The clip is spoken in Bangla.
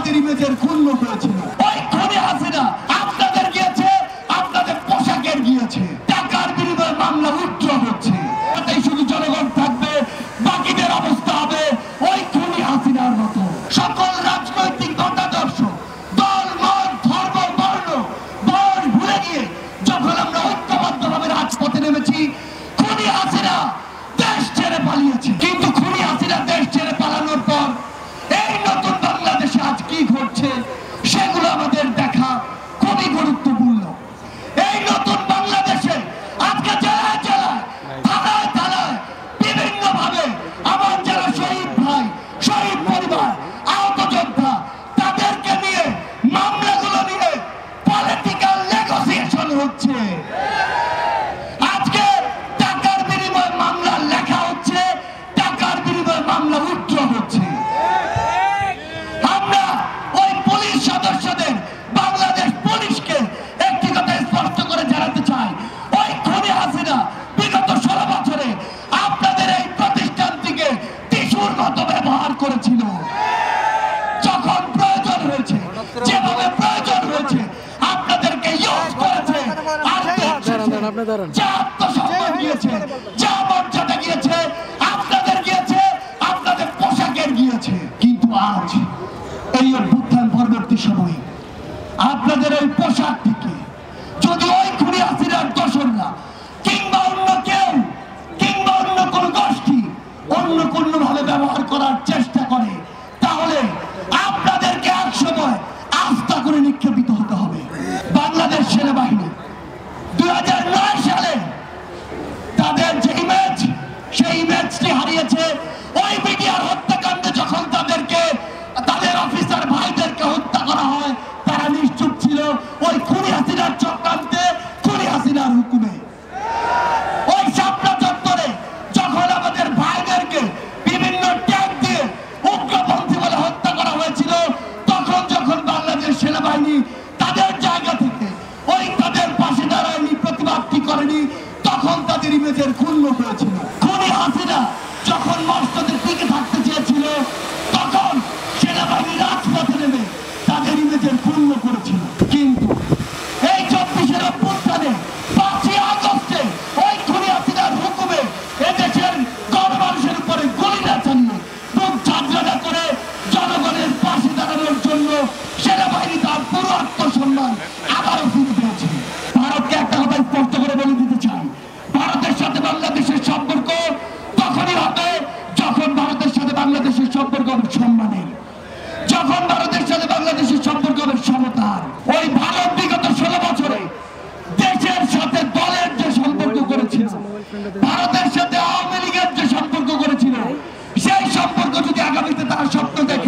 তাদের ইমেজের ক্ষুণ্ণ হয়েছিল। ওই খুনি হাসিনা আপনাদের গিয়েছে, আপনাদের পোশাকের গিয়েছে, টাকার বিনিময়ে মামলা উচ্চ হচ্ছে। এটাই শুধু জনগণ থাকবে, বাকিদের অবস্থা হবে ওই খুনি হাসিনার মতো। সকল রাজনৈতিক মতাদর্শ, দল, মত, ধর্ম, বর্ণ, বয়স ভুলে গিয়ে যখন আমরা ঐক্যবদ্ধভাবে রাজপথে নেমেছি, খুনি হাসিনা দেশ ছেড়ে পালিয়েছে। কিন্তু খুনি হাসিনা দেশ ছেড়ে পালানোর পর এই নতুন বাংলাদেশে আজ কি ঘটছে সেগুলো আমাদের দেখা খুবই গুরুত্বপূর্ণ। এই নতুন বাংলাদেশে আজকে জেলায় জেলায়, থানায় থানায় বিভিন্ন ভাবে আমার যারা শহীদ ভাই, শহীদ পরিবার, আহত যোদ্ধা, তাদেরকে নিয়ে মামলাগুলো নিয়ে পলিটিক্যাল নেগোসিয়েশন হচ্ছে। আজকে টাকার বিনিময়ে মামলা লেখা হচ্ছে, টাকার বিনিময়ে মামলা উচ্চ হচ্ছে। আমরা ওই পুলিশ সদস্যদের, বাংলাদেশ পুলিশকে একটি কথা স্পষ্ট করে জানাতে চাই, ওই খুনি হাসিনা বিগত 16 বছরে আপনাদের এই প্রতিষ্ঠানটিকে টিস্যুর মতো ব্যবহার করেছিল। যখন প্রয়োজন হয়েছে, যেভাবে প্রয়োজন হয়েছে, আপনাদেরকে ইউজ করেছে। আর যা আত্মসম্মান গিয়েছে, যা মর্যাদা গিয়েছে, আপনাদের গিয়েছে, আপনাদের পোশাকের গিয়েছে। কিন্তু আজ এই অভ্যুত্থান পরবর্তী সময়ে আপনাদের ওই পোশাকটিকে যদি ওই খুনি হাসিনার দোসররা কিংবা অন্য কেউ কিংবা অন্য কোন গোষ্ঠী অন্য কোনো ভাবে ব্যবহার করার চেষ্টা করে, তাহলে আপনাদেরকে এক সময় আস্থা করে নিক্ষেপিত হতে হবে। বাংলাদেশ সেনাবাহিনী 2009 সালে তাদের যে ইমেজ, সেই ইমেজটি হারিয়েছে। ওই মিডিয়ার হত্যাকাণ্ডে যখন তাদেরকে, তাদের অফিসার ভাইদেরকে হত্যা করা হয়, তারা নিশ্চুপ ছিল ওই খুনি হাসিনার চক্রান্তে, খুনি হাসিনার হুকুমে। ওই শাপলা চত্বরে যখন আমাদের ভাইদেরকে বিভিন্ন ট্যাগ দিয়ে উগ্রপন্থী বলে হত্যা করা হয়েছিল, তখন যখন বাংলাদেশ সেনাবাহিনী তাদের জায়গা থেকে ওই তাদের পাশে দাঁড়ায়নি, প্রতিবাদটি করেনি, তখন তাদের ইমেজের ক্ষুণ্ণ হয়েছিল। খুনি হাসিনা যখন মসজিদের টিকে থাকতে চেয়েছিল, তখন সেনাবাহিনী রাজপথে নেমে তাদের ইমেজের ক্ষুণ্ণ করেছিল। কিন্তু এই 24-এর অভ্যুত্থানে 5ই আগস্টে ওই খুনি হাসিনার হুকুমে এদেশের গণমানুষের উপরে গুলি না চালিয়ে বুক ঝাঁঝরা করে জনগণের পাশে দাঁড়ানোর জন্য সেনাবাহিনী তার পুরো আত্মসম্মান আবারও ফিরে পেয়েছে। ভারতকে একটা কথা স্পষ্ট করে বলে দিতে চাই, ভারতের সাথে বাংলাদেশের সম্পর্ক তখনই হবে যখন ভারতের সাথে বাংলাদেশের সম্পর্ক হবে সম্মানের, যখন ভারতের সাথে বাংলাদেশের সম্পর্ক হবে সমতার। ওই ভারত বিগত 16 বছরে দেশের সাথে দলের যে সম্পর্ক করেছিল, ভারতের সাথে আওয়ামী লীগের যে সম্পর্ক করেছিল, সেই সম্পর্ক যদি আগামীতে তারা স্বপ্ন দেখে